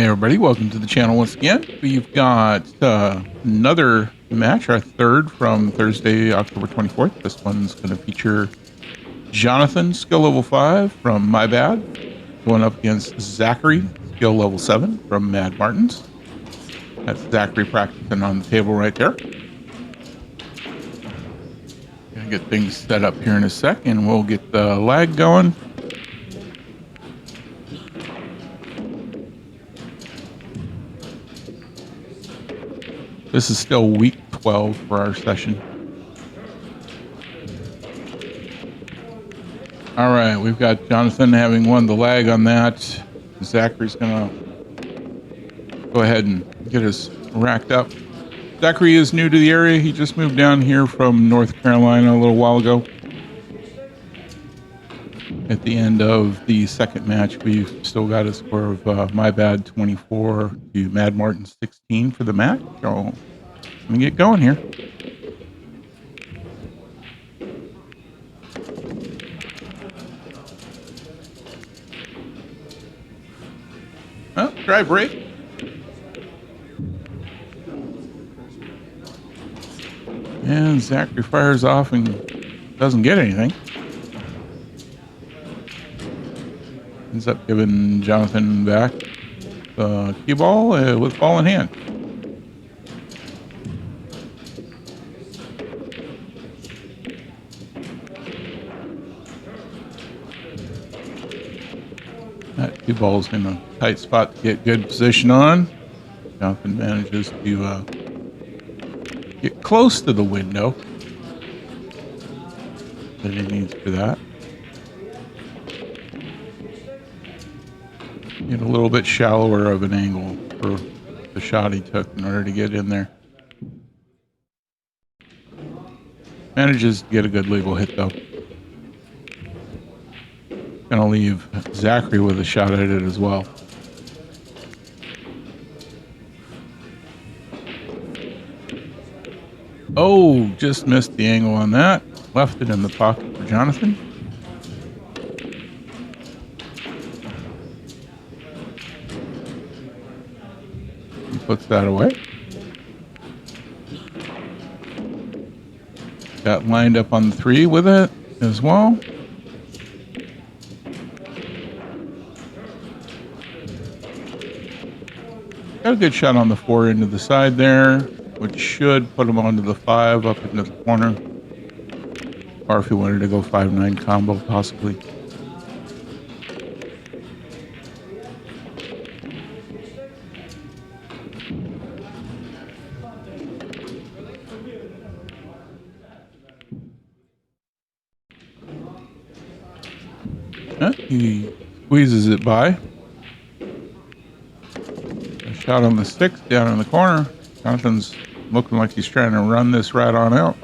everybody, welcome to the channel once again. We've got another match, our third from Thursday, October 24th. This one's going to feature Jonathan, skill level 5 from My Bad, going up against Zachary, skill level 7 from Mad Martins. That's Zachary practicing on the table right there. Gonna get things set up here in a sec, and we'll get the lag going. This is still week 12 for our session. All right, we've got Jonathan having won the lag on that. Zachary's gonna go ahead and get us racked up. Zachary is new to the area. He just moved down here from North Carolina a little while ago. At the end of the second match, we've still got a score of My Bad 24 to Mad Martin 16 for the match. So let me get going here. Oh, dry break. And Zachary fires off and doesn't get anything. Ends up giving Jonathan back the cue ball with ball in hand. That cue ball's in a tight spot to get good position on. Jonathan manages to get close to the window that he needs for that. Get a little bit shallower of an angle for the shot he took in order to get in there. Manages to get a good legal hit though. Gonna leave Zachary with a shot at it as well. Oh, just missed the angle on that. Left it in the pocket for Jonathan. Puts that away. Got lined up on the 3 with it as well. Got a good shot on the 4 into the side there, which should put him onto the 5 up into the corner. Or if he wanted to go 5-9 combo, possibly. He squeezes it by. A shot on the 6 down in the corner. Jonathan's looking like he's trying to run this right on out.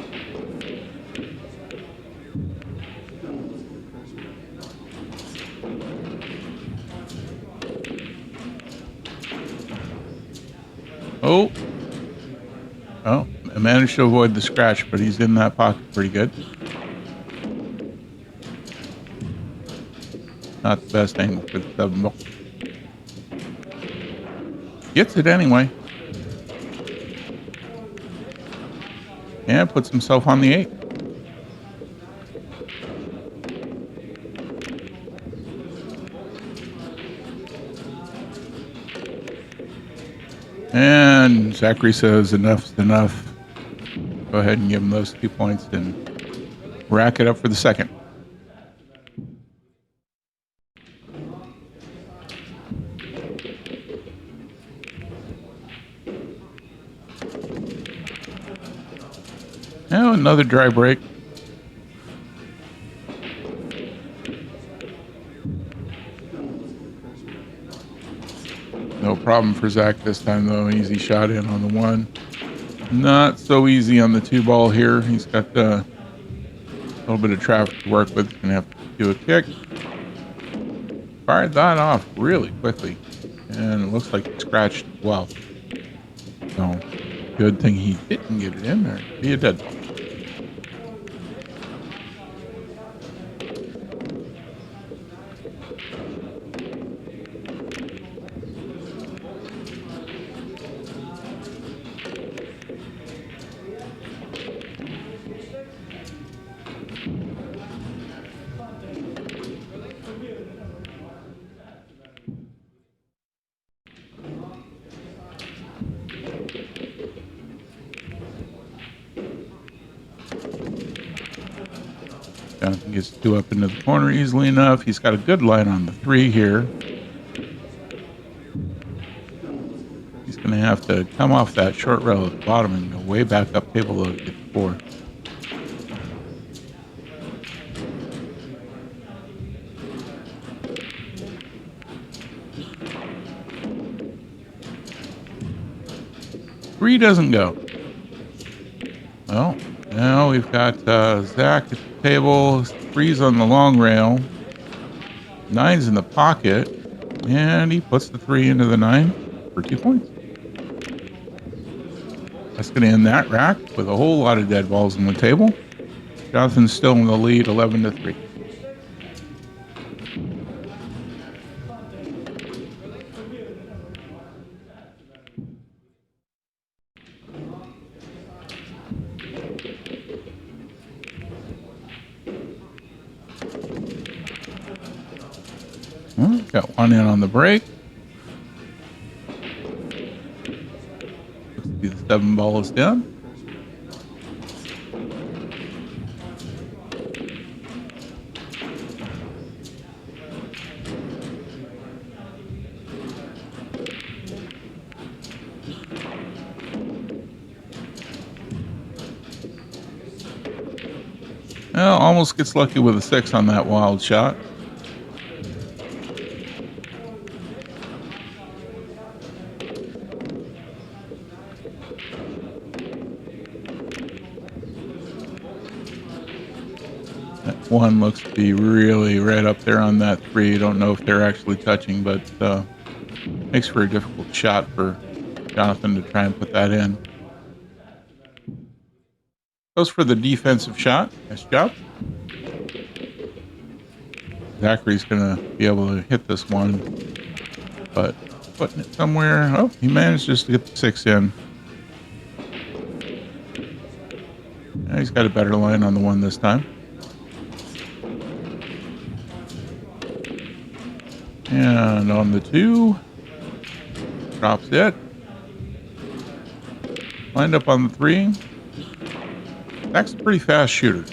Oh, I managed to avoid the scratch, but he's in that pocket pretty good. Not the best angle for the 7 ball. Gets it anyway. And puts himself on the 8. And Zachary says enough's enough. Go ahead and give him those 2 points and rack it up for the second. Now another dry break. No problem for Zach this time though. Easy shot in on the 1. Not so easy on the 2 ball here. He's got a little bit of traffic to work with. Gonna have to do a kick. Fired that off really quickly. And it looks like it scratched well. So good thing he didn't get it in there. Be a dead ball. Jonathan gets 2 up into the corner easily enough. He's got a good line on the 3 here. He's going to have to come off that short rail at the bottom and go way back up table to get the 4. Three doesn't go. Well, now we've got Zach at the table. 3's on the long rail. 9's in the pocket. And he puts the 3 into the 9 for 2 points. That's going to end that rack with a whole lot of dead balls on the table. Jonathan's still in the lead, 11-3. Got 1 in on the break. Looks to be the 7 ball is down. Well, almost gets lucky with a 6 on that wild shot. That 1 looks to be really right up there on that 3. Don't know if they're actually touching, but makes for a difficult shot for Jonathan to try and put that in. Goes for the defensive shot. Nice job. Zachary's going to be able to hit this one, but putting it somewhere. Oh, he managed just to get the 6 in. Yeah, he's got a better line on the 1 this time. And on the 2, drops it. Lined up on the 3. Zach's a pretty fast shooter.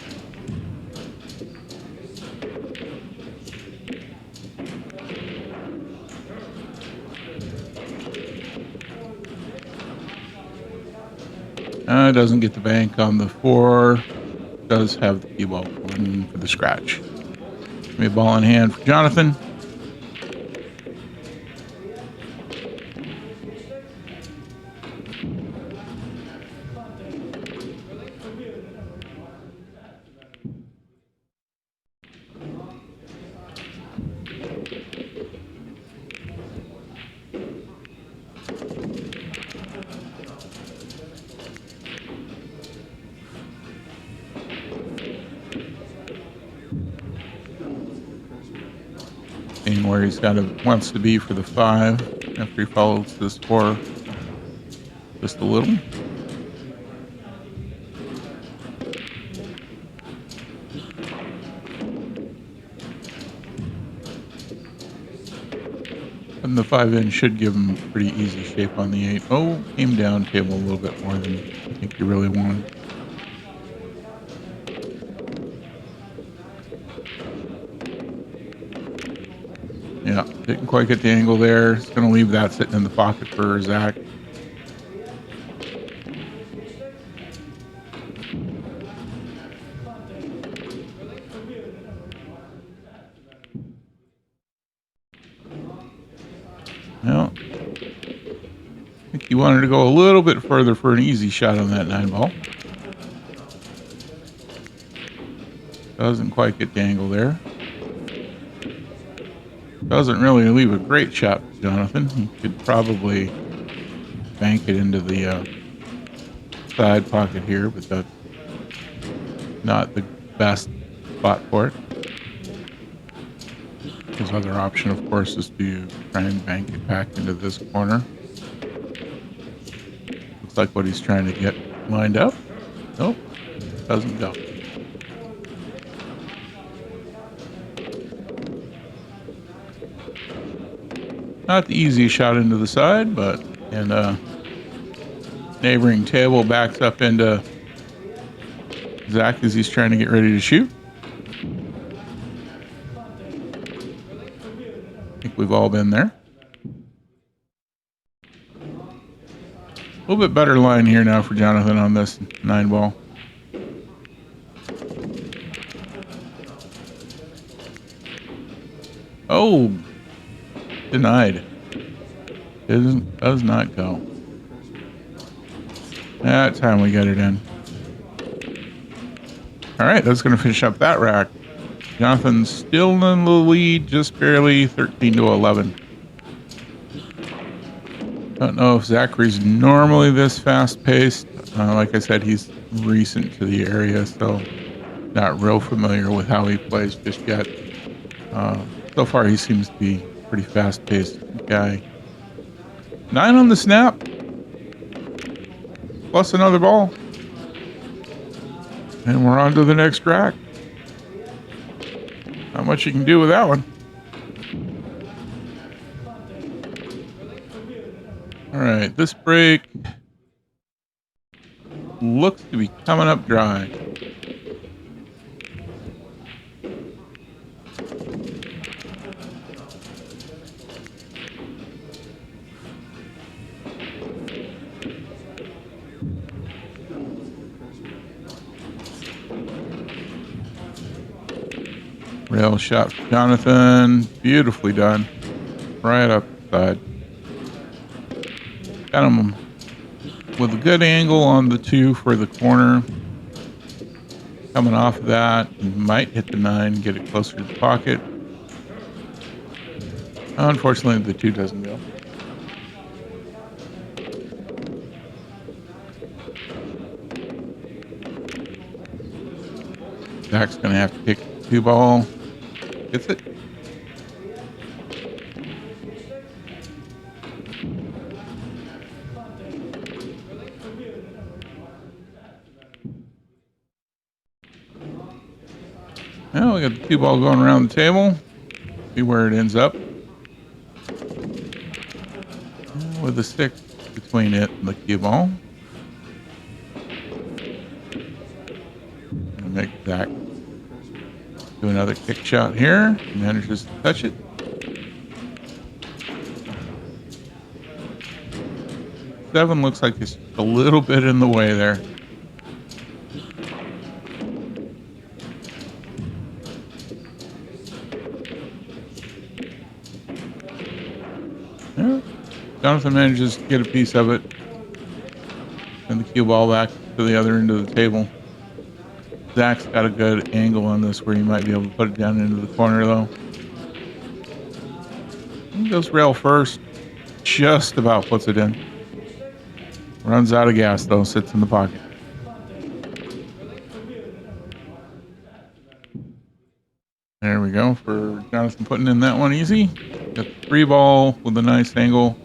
Doesn't get the bank on the 4. Does have the key ball going for the scratch. Maybe a ball in hand for Jonathan. Seeing where he's wants to be for the 5 after he follows this 4 just a little. And the 5 in should give him pretty easy shape on the 8. Oh, came down table a little bit more than I think he really wanted. Yeah, didn't quite get the angle there. It's going to leave that sitting in the pocket for Zach. Well, I think he wanted to go a little bit further for an easy shot on that 9 ball. Doesn't quite get the angle there. Doesn't really leave a great shot for Jonathan. He could probably bank it into the side pocket here, but that's not the best spot for it. His other option, of course, is to try and bank it back into this corner. Looks like what he's trying to get lined up. Nope, doesn't go. Not the easiest shot into the side, but neighboring table backs up into Zach as he's trying to get ready to shoot. We've all been there. A little bit better line here now for Jonathan on this 9 ball. Oh, denied. It does not go. That time we got it in. All right, that's going to finish up that rack. Jonathan's still in the lead, just barely, 13 to 11. Don't know if Zachary's normally this fast-paced. Like I said, he's recent to the area, so not real familiar with how he plays just yet. So far, he seems to be a pretty fast-paced guy. 9 on the snap. Plus another ball. And we're on to the next rack. Not much you can do with that one. All right, this break looks to be coming up dry. Rail shot for Jonathan. Beautifully done. Right up the side. Got him with a good angle on the 2 for the corner. Coming off of that, he might hit the 9, get it closer to the pocket. Unfortunately, the 2 doesn't go. Zach's going to have to kick the 2 ball. Gets it. Now we got the 2 ball going around the table. See where it ends up. With the 6 between it and the cue ball. Gonna make Zach do another kick shot here. Manages to touch it. 7 looks like it's a little bit in the way there. Yeah. Jonathan manages to get a piece of it. And the cue ball back to the other end of the table. Zach's got a good angle on this where he might be able to put it down into the corner though. He goes rail first. Just about puts it in. Runs out of gas though, sits in the pocket. There we go for Jonathan putting in that one easy. Got the 3 ball with a nice angle.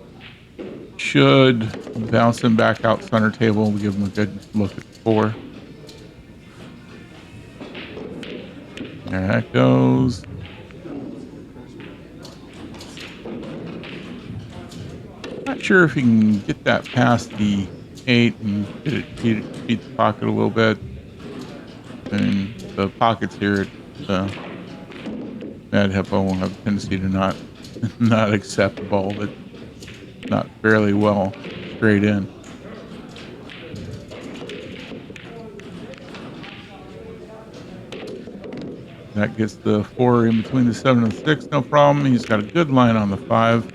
Should bounce him back out center table. We'll give him a good look at the 4. There that goes. Not sure if he can get that past the 8 and get it beat the pocket a little bit. And the pockets here at Mad Hippo will have a tendency to not accept the ball that's not fairly well straight in. That gets the 4 in between the 7 and 6, no problem. He's got a good line on the 5.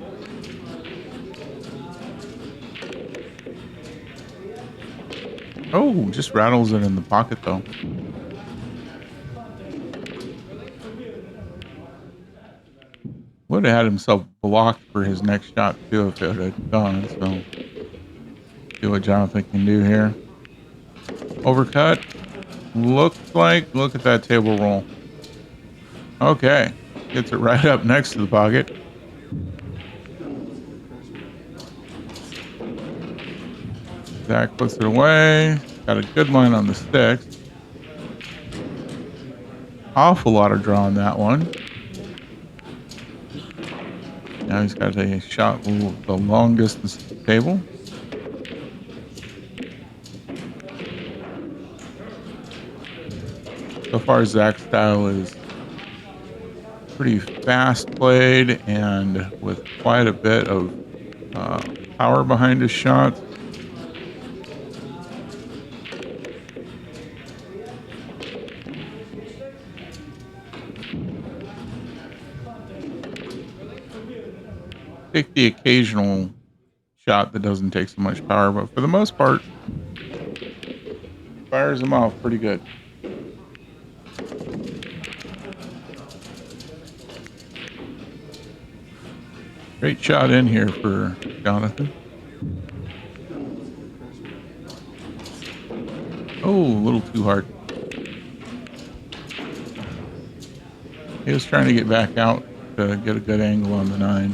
Oh, just rattles it in the pocket though. Would have had himself blocked for his next shot too if it had gone. So, see what Jonathan can do here. Overcut. Looks like, look at that table roll. Okay, gets it right up next to the pocket. Zach puts it away. Got a good line on the 6. Awful lot of draw on that one. Now he's got a shot the long distance to the table. So far, Zach's style is pretty fast played and with quite a bit of power behind his shots. Take the occasional shot that doesn't take so much power, but for the most part, fires them off pretty good. Great shot in here for Jonathan. Oh, a little too hard. He was trying to get back out to get a good angle on the 9.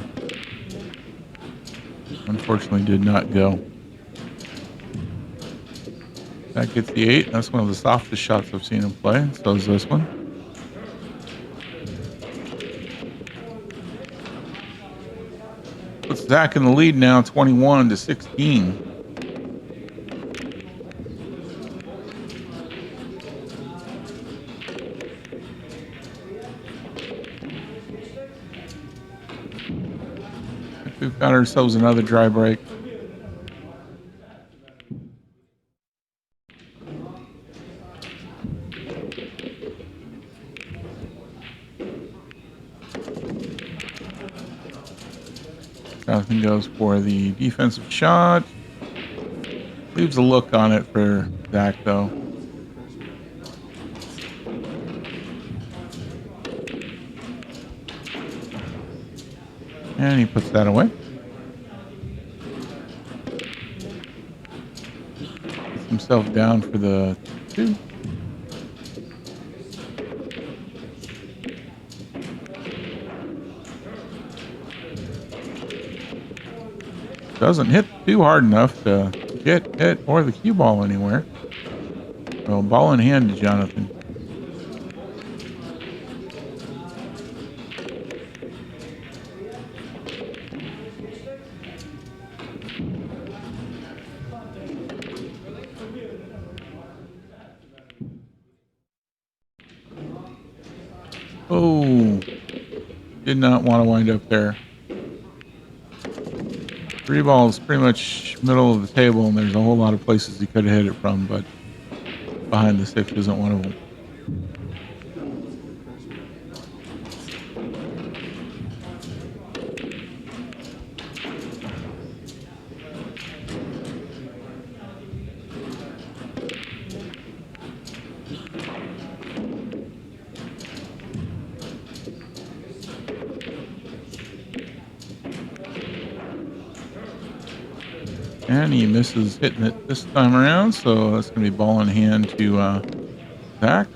Unfortunately, did not go. That gets the 8. That's one of the softest shots I've seen him play. So is this one. Puts Zach in the lead now, 21-16. We've got ourselves another dry break. Jonathan goes for the defensive shot. Leaves a look on it for Zach, though. And he puts that away. Gets himself down for the 2. Doesn't hit too hard enough to get it or the cue ball anywhere. Well, ball in hand to Jonathan. Oh, did not want to wind up there. 3 balls pretty much middle of the table, and there's a whole lot of places he could have hit it from, but behind the 6 isn't one of them. And he misses hitting it this time around, so that's going to be ball in hand to Zach.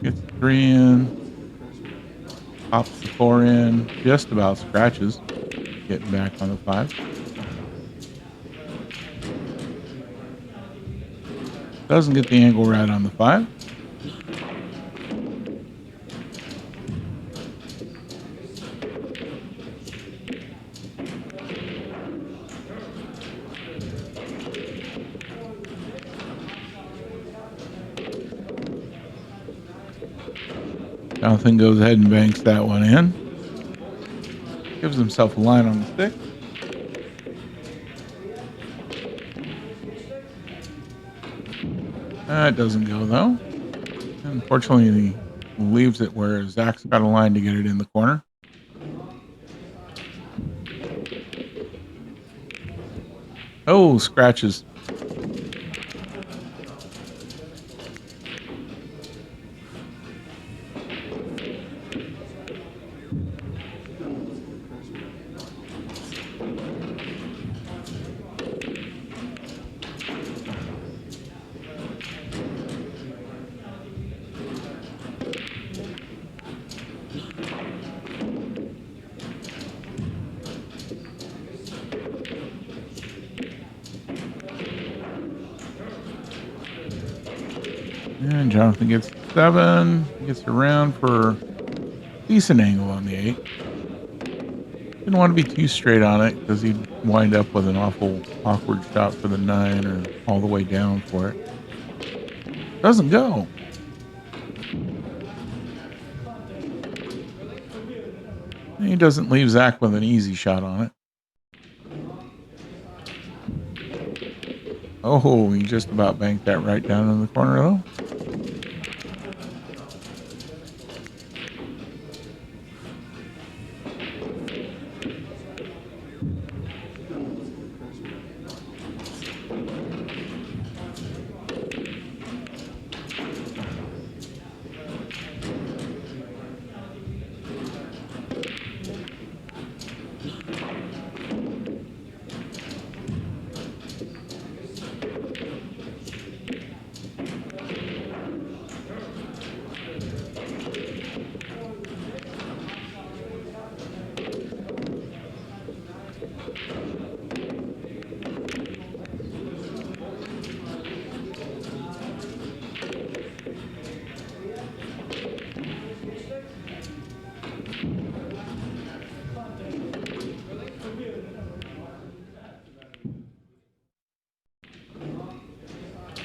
Gets the 3 in, pops the 4 in, just about scratches, getting back on the 5. Doesn't get the angle right on the 5. Jonathan goes ahead and banks that one in. Gives himself a line on the stick. That doesn't go, though. Unfortunately, he leaves it where Zach's got a line to get it in the corner. Oh, scratches. And Jonathan gets 7. Gets around for decent angle on the 8. Didn't want to be too straight on it because he'd wind up with an awful awkward shot for the 9 or all the way down for it. Doesn't go. And he doesn't leave Zach with an easy shot on it. Oh, he just about banked that right down in the corner though.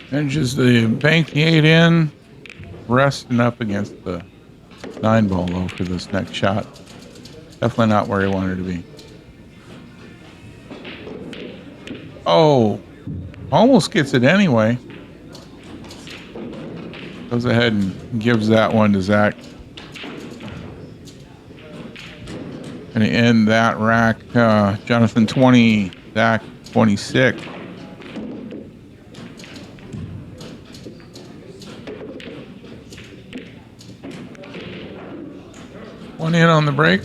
Manages to bank the 8 in, resting up against the 9 ball though for this next shot. Definitely not where he wanted to be. Oh, almost gets it anyway. Goes ahead and gives that one to Zach. Gonna end that rack. Jonathan 20, Zach 26. One in on the break.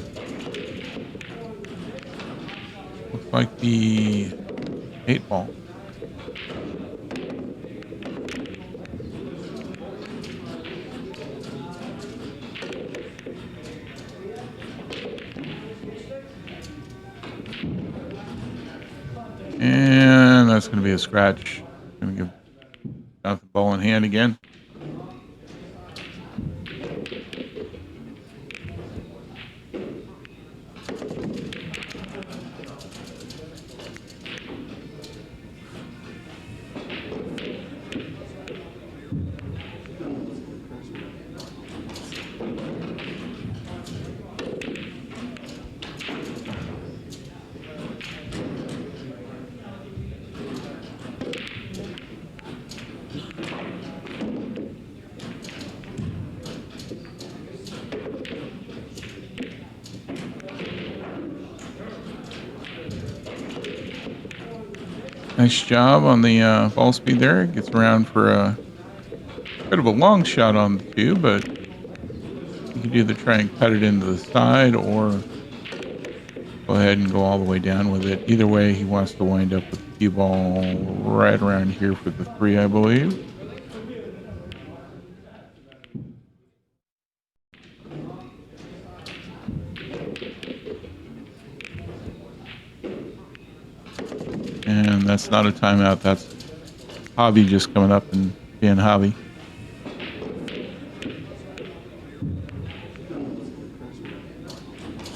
Looks like the 8 ball. And that's going to be a scratch. Going to give Jonathan the ball in hand again. Nice job on the ball speed there. Gets around for a bit of a long shot on the 2, but you can either try and cut it into the side or go ahead and go all the way down with it. Either way, he wants to wind up with the cue ball right around here for the 3, I believe. And that's not a timeout. That's Hobby just coming up and being Hobby.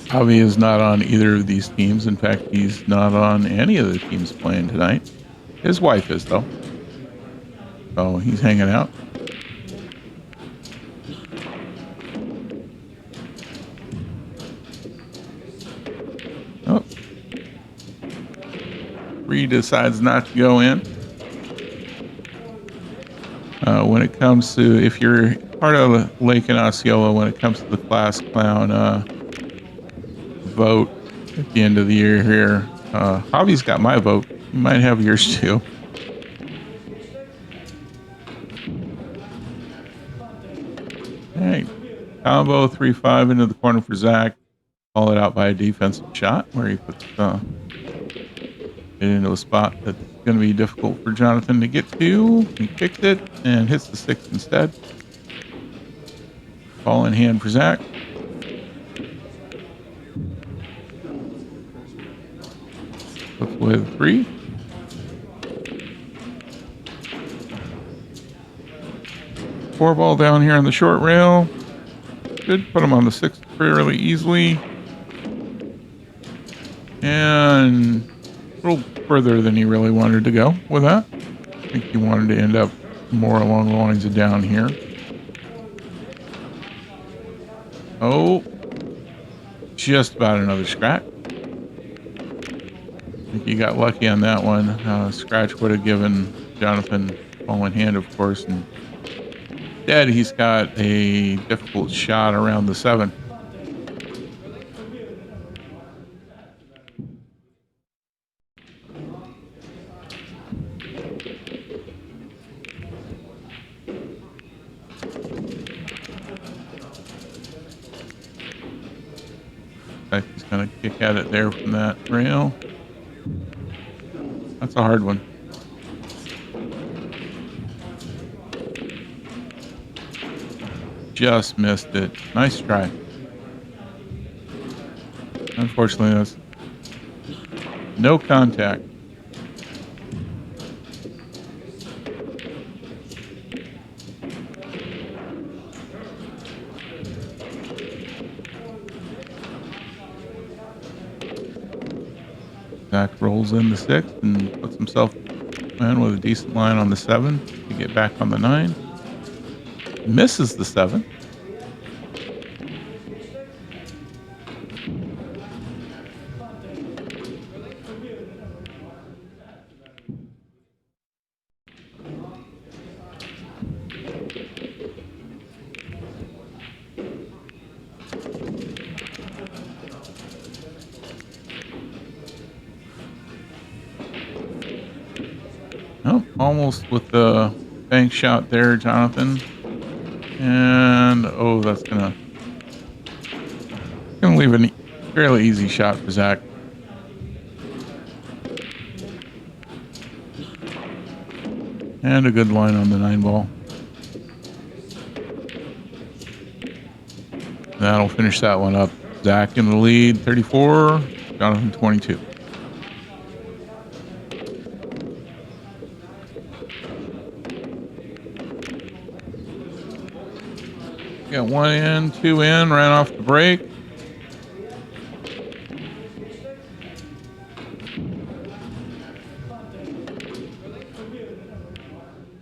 Hobby is not on either of these teams. In fact, he's not on any of the teams playing tonight. His wife is, though. So he's hanging out. Oh. Reed decides not to go in. When it comes to, if you're part of Lake and Osceola, when it comes to the Class Clown vote at the end of the year here, Hobby's got my vote. You might have yours too. All right, combo 3-5 into the corner for Zach. Call it out by a defensive shot where he puts it into a spot that's going to be difficult for Jonathan to get to. He kicked it and hits the 6 instead. Ball in hand for Zach. With 3. 4 ball down here on the short rail. Should put him on the 6 fairly easily. And a little further than he really wanted to go with that. I think he wanted to end up more along the lines of down here. Oh, just about another scratch. I think he got lucky on that one. Scratch would have given Jonathan ball in hand, of course. And instead, he's got a difficult shot around the 7. He's going to kick at it there from that rail. That's a hard one. Just missed it. Nice try. Unfortunately, that's no contact. Zach rolls in the 6 and puts himself in with a decent line on the 7 to get back on the 9. Misses the 7. Oh, almost with the bank shot there, Jonathan. And oh, that's gonna leave a fairly easy shot for Zach. And a good line on the 9 ball. That'll finish that one up. Zach in the lead, 34. Jonathan, 22. Got 1 in, 2 in, ran off the break.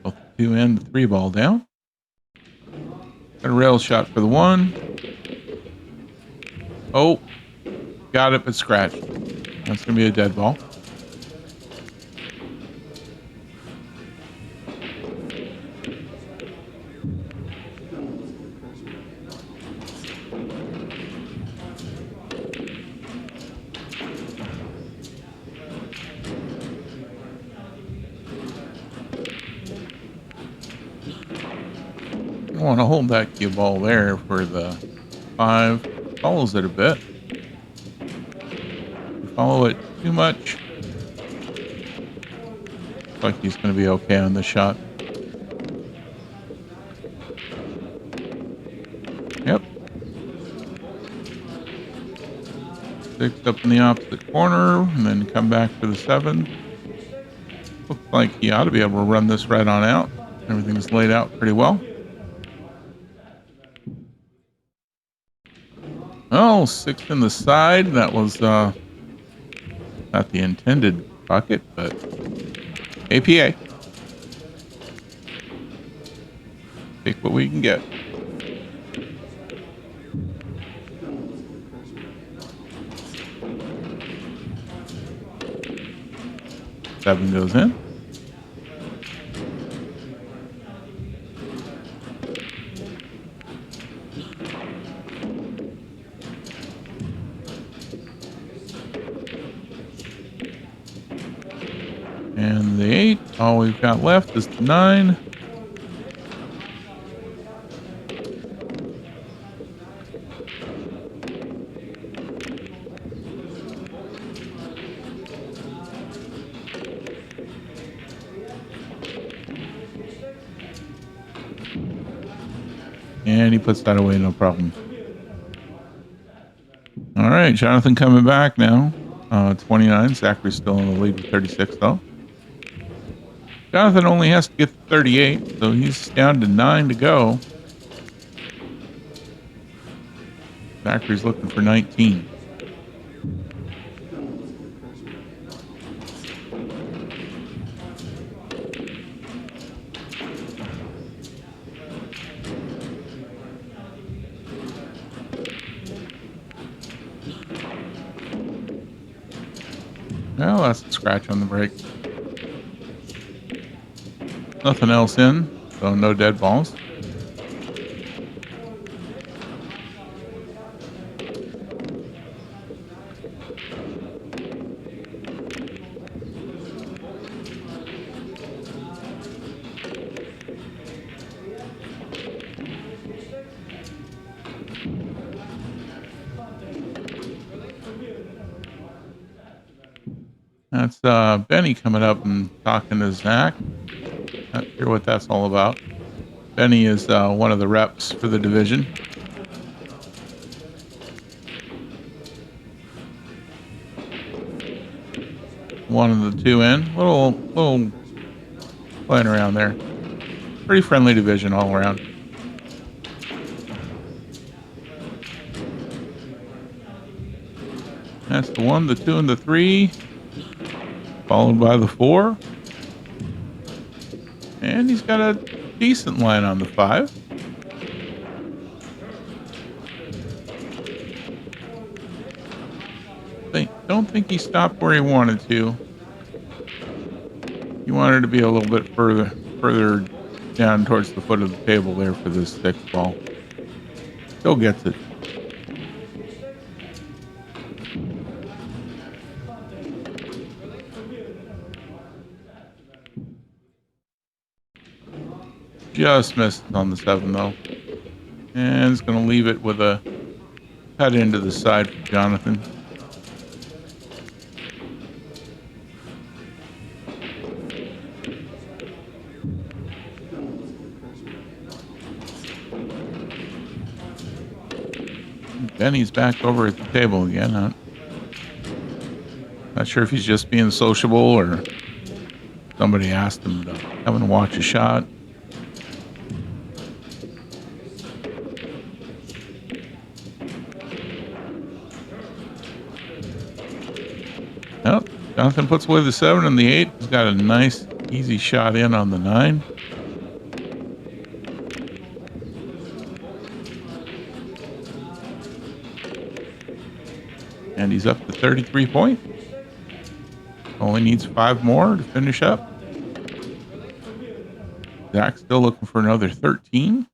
Both 2 in, the 3 ball down. Got a rail shot for the 1. Oh, got it, but scratched. That's going to be a dead ball. I want to hold that cue ball there for the 5. Follows it a bit. If you follow it too much, looks like he's going to be okay on this shot. Yep. 6 up in the opposite corner, and then come back for the 7. Looks like he ought to be able to run this right on out. Everything's laid out pretty well. Oh, 6 in the side. That was not the intended bucket, but APA. Take what we can get. Seven goes in. And the 8, all we've got left is the 9. And he puts that away, no problem. All right, Jonathan coming back now. 29. Zachary's still in the lead with 36, though. Jonathan only has to get to 38, so he's down to 9 to go. Zachary's looking for 19. Well, that's a scratch on the brake. Nothing else in, so no dead balls. That's Benny coming up and talking to Zach. Not sure what that's all about. Benny is one of the reps for the division. One of the two in. Little playing around there. Pretty friendly division all around. That's the 1, the 2, and the 3. Followed by the 4. And he's got a decent line on the 5. Don't think he stopped where he wanted to. He wanted to be a little bit further down towards the foot of the table there for this 6th ball. Still gets it. Just missed on the 7 though. And it's going to leave it with a cut into the side for Jonathan. Benny's back over at the table again, huh? Not sure if he's just being sociable or somebody asked him to come and watch a shot. Nope. Jonathan puts away the 7 and the 8. He's got a nice, easy shot in on the 9. And he's up to 33 points. Only needs 5 more to finish up. Zach's still looking for another 13.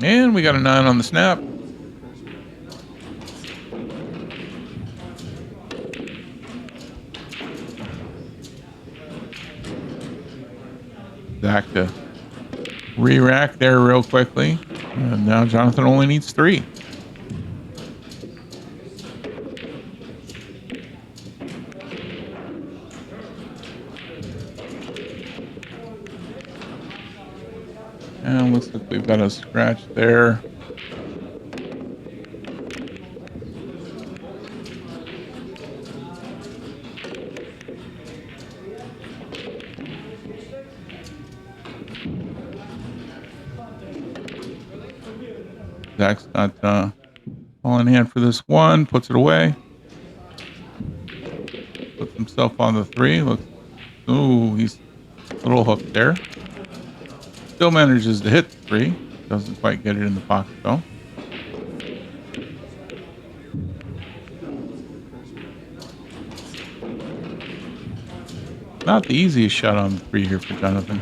And we got a 9 on the snap. Zach to re-rack there real quickly. And now Jonathan only needs 3. And looks like we've got a scratch there. Zach's got ball in hand for this 1, puts it away. Puts himself on the 3. Looks, ooh, he's a little hooked there. Still manages to hit the 3. Doesn't quite get it in the pocket though. Not the easiest shot on the 3 here for Jonathan.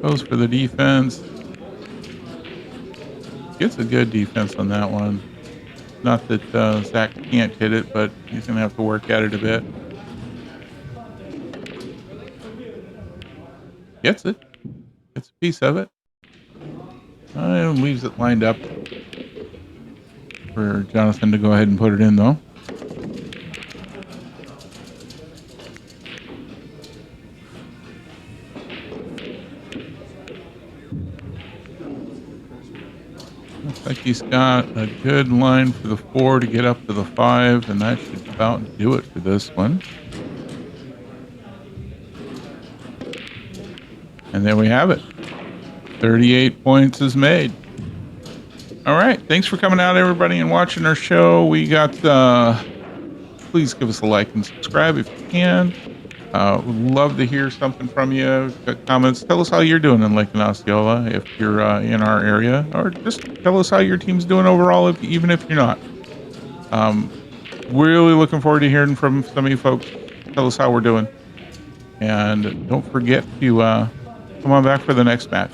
Goes for the defense. Gets a good defense on that one. Not that Zach can't hit it, but he's going to have to work at it a bit. Gets it. Gets a piece of it. And leaves it lined up for Jonathan to go ahead and put it in, though. Looks like he's got a good line for the 4 to get up to the 5, and that should about do it for this one. And there we have it. 38 points is made. All right. Thanks for coming out, everybody, and watching our show. We got, please give us a like and subscribe if you can. Would love to hear something from you. Got comments. Tell us how you're doing in Lake and Osceola if you're in our area, or just tell us how your team's doing overall, even if you're not. Really looking forward to hearing from some of you folks. Tell us how we're doing. And don't forget to come on back for the next match.